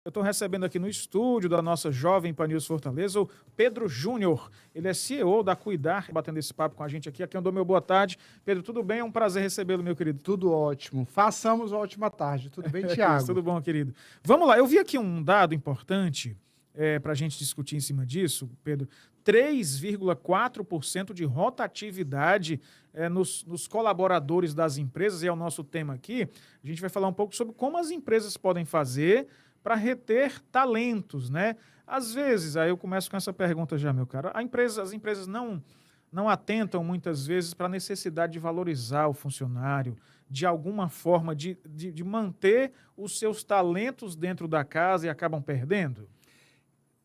Eu estou recebendo aqui no estúdio da nossa Jovem Pan News Fortaleza o Pedro Júnior. Ele é CEO da Cuidar, batendo esse papo com a gente aqui. Aqui eu dou meu boa tarde. Pedro, tudo bem? É um prazer recebê-lo, meu querido. Tudo ótimo. Façamos uma ótima tarde. Tudo bem, É isso, Tiago? tudo bom, querido? Vamos lá, eu vi aqui um dado importante para a gente discutir em cima disso, Pedro. 3,4% de rotatividade nos colaboradores das empresas, e é o nosso tema aqui. A gente vai falar um pouco sobre como as empresas podem fazer para reter talentos, né? Às vezes, aí eu começo com essa pergunta já, meu cara. As empresas não atentam muitas vezes para a necessidade de valorizar o funcionário, de alguma forma de manter os seus talentos dentro da casa e acabam perdendo?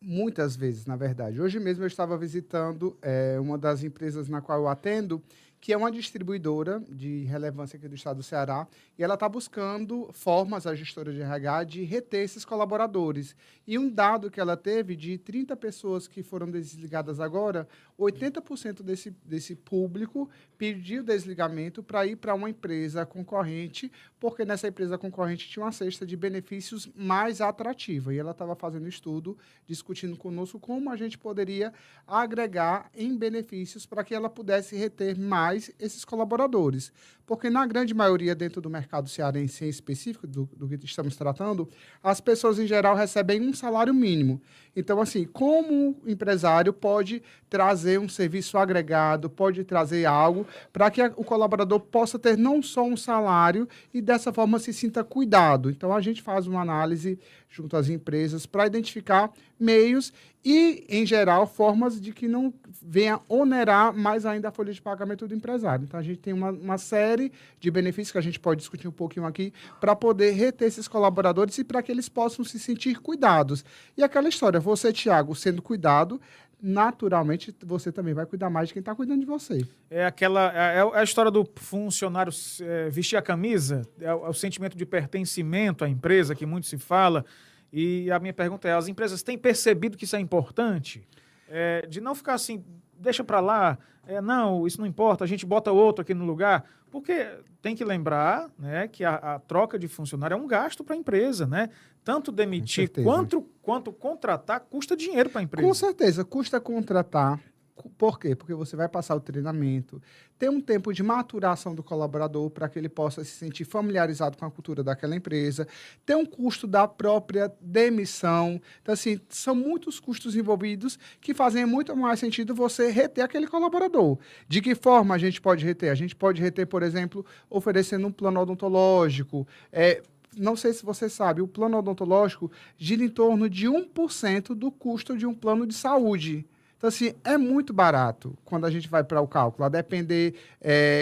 Muitas vezes, na verdade. Hoje mesmo eu estava visitando uma das empresas na qual eu atendo, que é uma distribuidora de relevância aqui do estado do Ceará, e ela está buscando formas, a gestora de RH, de reter esses colaboradores. E um dado que ela teve de 30 pessoas que foram desligadas agora, 80% desse público pediu desligamento para ir para uma empresa concorrente, porque nessa empresa concorrente tinha uma cesta de benefícios mais atrativa. E ela estava fazendo estudo, discutindo conosco como a gente poderia agregar em benefícios para que ela pudesse reter mais esses colaboradores. Porque, na grande maioria, dentro do mercado cearense em específico, do que estamos tratando, as pessoas, em geral, recebem um salário mínimo. Então, assim, como o empresário pode trazer um serviço agregado, pode trazer algo para que o colaborador possa ter não só um salário e, dessa forma, se sinta cuidado. Então, a gente faz uma análise junto às empresas para identificar meios e, em geral, formas de que não venha onerar mais ainda a folha de pagamento do empresário. Então, a gente tem uma série de benefícios que a gente pode discutir um pouquinho aqui para poder reter esses colaboradores e para que eles possam se sentir cuidados. E aquela história, você, Tiago, sendo cuidado, naturalmente você também vai cuidar mais de quem está cuidando de você. É a história do funcionário vestir a camisa, é o sentimento de pertencimento à empresa que muito se fala. E a minha pergunta é: as empresas têm percebido que isso é importante? De não ficar assim, deixa para lá, não, isso não importa, a gente bota outro aqui no lugar. Porque tem que lembrar, né, que a troca de funcionário é um gasto para a empresa, né? Tanto demitir quanto contratar custa dinheiro para a empresa. Com certeza, custa contratar. Por quê? Porque você vai passar o treinamento, ter um tempo de maturação do colaborador para que ele possa se sentir familiarizado com a cultura daquela empresa, ter um custo da própria demissão. Então, assim, são muitos custos envolvidos que fazem muito mais sentido você reter aquele colaborador. De que forma a gente pode reter? A gente pode reter, por exemplo, oferecendo um plano odontológico. Não sei se você sabe, o plano odontológico gira em torno de 1% do custo de um plano de saúde. Então, assim, é muito barato quando a gente vai para o cálculo, a depender,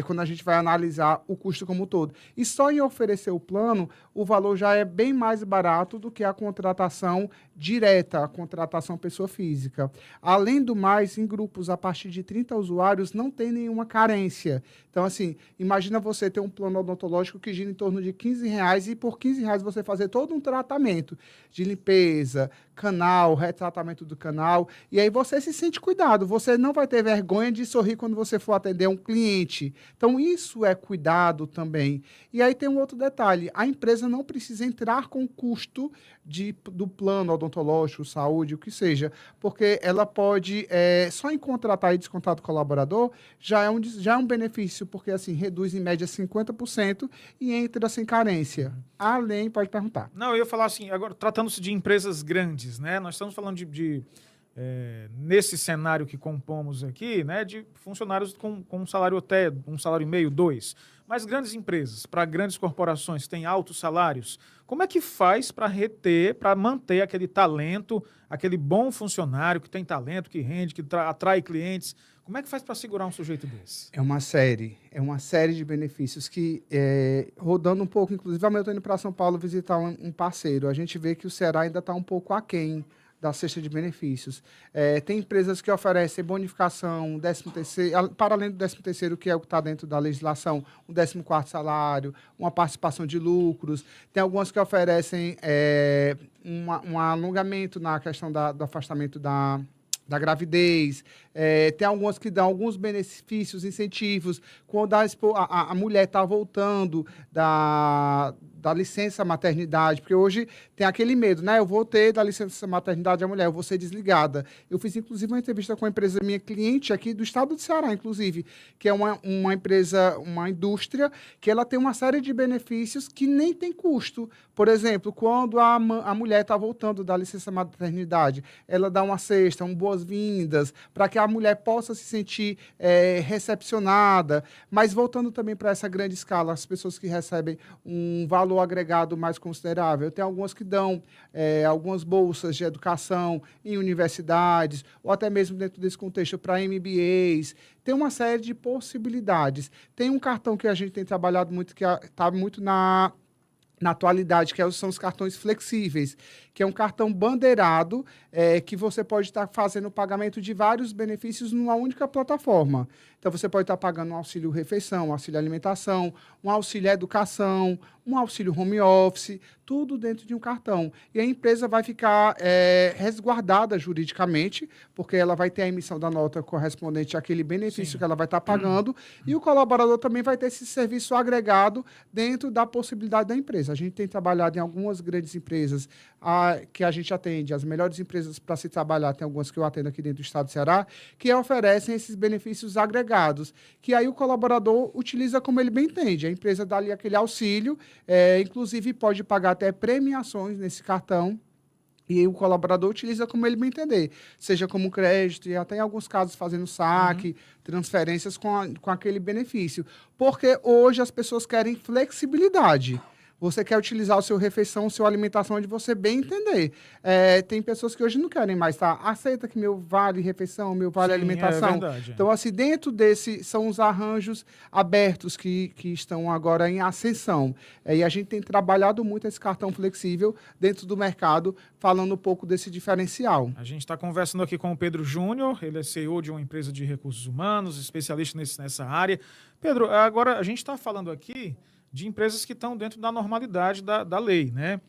quando a gente vai analisar o custo como um todo. E só em oferecer o plano, o valor já é bem mais barato do que a contratação direta, a contratação pessoa física. Além do mais, em grupos a partir de 30 usuários, não tem nenhuma carência. Então, assim, imagina você ter um plano odontológico que gira em torno de R$ 15 e por R$ 15 você fazer todo um tratamento de limpeza, canal, retratamento do canal, e aí você se sente cuidado, você não vai ter vergonha de sorrir quando você for atender um cliente. Então, isso é cuidado também. E aí tem um outro detalhe, a empresa não precisa entrar com custo do plano odontológico, saúde, o que seja, porque ela pode, só em contratar e descontar do colaborador, já é um benefício, porque assim, reduz em média 50% e entra sem carência. Além, pode perguntar. Não, eu ia falar assim, agora, tratando-se de empresas grandes, né? Nós estamos falando nesse cenário que compomos aqui, né, de funcionários com um salário até um salário e meio, dois. Mas grandes empresas, para grandes corporações que têm altos salários, como é que faz para reter, para manter aquele talento, aquele bom funcionário que tem talento, que rende, que atrai clientes? Como é que faz para segurar um sujeito desse? É uma série de benefícios que, rodando um pouco, inclusive, eu estou indo para São Paulo visitar um parceiro, a gente vê que o Ceará ainda está um pouco aquém da cesta de benefícios. Tem empresas que oferecem bonificação, 13º, para além do 13º, que é o que está dentro da legislação, um 14º salário, uma participação de lucros. Tem algumas que oferecem um alongamento na questão do afastamento da gravidez, tem algumas que dão alguns benefícios, incentivos, quando a mulher está voltando da licença maternidade, porque hoje tem aquele medo, né? Eu vou ter da licença maternidade a mulher, eu vou ser desligada. Eu fiz, inclusive, uma entrevista com uma empresa minha cliente aqui do estado do Ceará, inclusive, que é uma empresa, uma indústria, que ela tem uma série de benefícios que nem tem custo. Por exemplo, quando a mulher está voltando da licença maternidade, ela dá uma cesta, boas-vindas, para que a mulher possa se sentir recepcionada. Mas voltando também para essa grande escala, as pessoas que recebem um valor agregado mais considerável. Tem algumas que dão algumas bolsas de educação em universidades, ou até mesmo dentro desse contexto para MBAs. Tem uma série de possibilidades. Tem um cartão que a gente tem trabalhado muito, que está muito na atualidade, que são os cartões flexíveis, que é um cartão bandeirado, que você pode estar fazendo o pagamento de vários benefícios numa única plataforma. Então, você pode estar pagando um auxílio refeição, um auxílio alimentação, um auxílio educação, um auxílio home office, tudo dentro de um cartão. E a empresa vai ficar resguardada juridicamente, porque ela vai ter a emissão da nota correspondente àquele benefício Sim. que ela vai estar pagando, e o colaborador também vai ter esse serviço agregado dentro da possibilidade da empresa. A gente tem trabalhado em algumas grandes empresas que a gente atende, as melhores empresas para se trabalhar, tem algumas que eu atendo aqui dentro do estado do Ceará, que oferecem esses benefícios agregados, que aí o colaborador utiliza como ele bem entende. A empresa dá ali aquele auxílio, inclusive pode pagar até premiações nesse cartão, e o colaborador utiliza como ele bem entender, seja como crédito e até em alguns casos fazendo saque, transferências com aquele benefício. Porque hoje as pessoas querem flexibilidade. Você quer utilizar o seu refeição, a sua alimentação, onde você bem entender. Tem pessoas que hoje não querem mais, tá? Aceita que meu vale refeição, meu vale Sim, alimentação. É verdade. Então, assim, dentro desse são os arranjos abertos que estão agora em ascensão. E a gente tem trabalhado muito esse cartão flexível dentro do mercado, falando um pouco desse diferencial. A gente está conversando aqui com o Pedro Júnior, ele é CEO de uma empresa de recursos humanos, especialista nessa área. Pedro, agora a gente está falando aqui de empresas que estão dentro da normalidade da lei, né?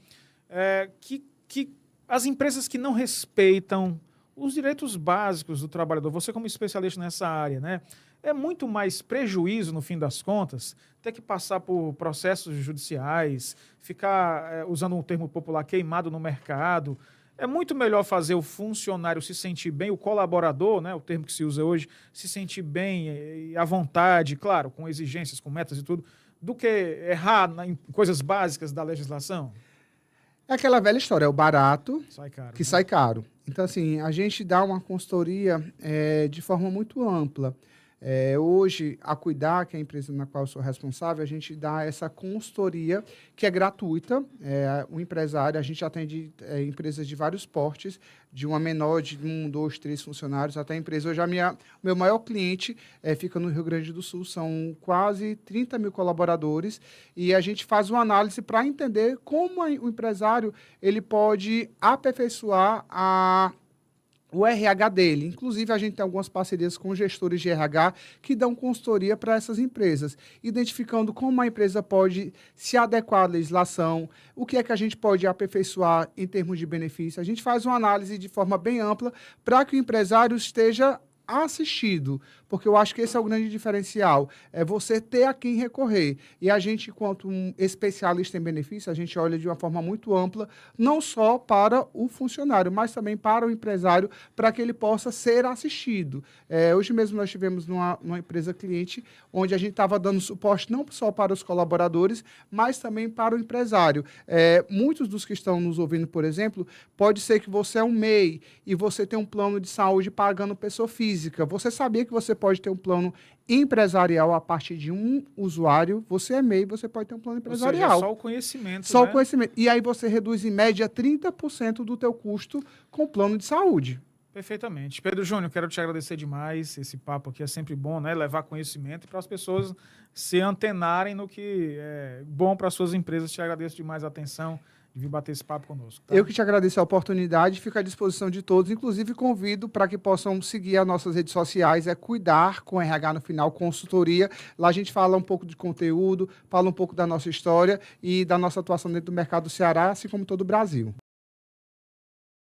Que as empresas que não respeitam os direitos básicos do trabalhador, você como especialista nessa área, né? É muito mais prejuízo, no fim das contas, ter que passar por processos judiciais, ficar, usando um termo popular, queimado no mercado. É muito melhor fazer o funcionário se sentir bem, o colaborador, né, o termo que se usa hoje, se sentir bem e à vontade, claro, com exigências, com metas e tudo, do que errar em coisas básicas da legislação? É aquela velha história, é o barato que né? sai caro. Então, assim, a gente dá uma consultoria de forma muito ampla. Hoje, a Cuidar, que é a empresa na qual eu sou responsável, a gente dá essa consultoria que é gratuita. O empresário, a gente atende empresas de vários portes, de uma menor de 1, 2, 3 funcionários até a empresa. Hoje, meu maior cliente fica no Rio Grande do Sul, são quase 30 mil colaboradores, e a gente faz uma análise para entender como o empresário ele pode aperfeiçoar o RH dele. Inclusive, a gente tem algumas parcerias com gestores de RH que dão consultoria para essas empresas, identificando como a empresa pode se adequar à legislação, o que é que a gente pode aperfeiçoar em termos de benefício. A gente faz uma análise de forma bem ampla para que o empresário esteja assistido, porque eu acho que esse é o grande diferencial, é você ter a quem recorrer. E a gente, enquanto um especialista em benefício, a gente olha de uma forma muito ampla, não só para o funcionário, mas também para o empresário, para que ele possa ser assistido. Hoje mesmo nós tivemos numa empresa cliente, onde a gente estava dando suporte não só para os colaboradores, mas também para o empresário. Muitos dos que estão nos ouvindo, por exemplo, pode ser que você é um MEI e você tem um plano de saúde pagando pessoa física. Você sabia que você pode ter um plano empresarial a partir de um usuário? Você é MEI, você pode ter um plano empresarial. Ou seja, só o conhecimento, Só né? o conhecimento. E aí você reduz em média 30% do teu custo com o plano de saúde. Perfeitamente. Pedro Júnior, quero te agradecer demais. Esse papo aqui é sempre bom, né? Levar conhecimento para as pessoas se antenarem no que é bom para as suas empresas. Te agradeço demais a atenção de vir bater esse papo conosco. Tá? Eu que te agradeço a oportunidade, fico à disposição de todos, inclusive convido para que possam seguir as nossas redes sociais, Cuidar com RH no final, consultoria. Lá a gente fala um pouco de conteúdo, fala um pouco da nossa história e da nossa atuação dentro do mercado do Ceará, assim como todo o Brasil.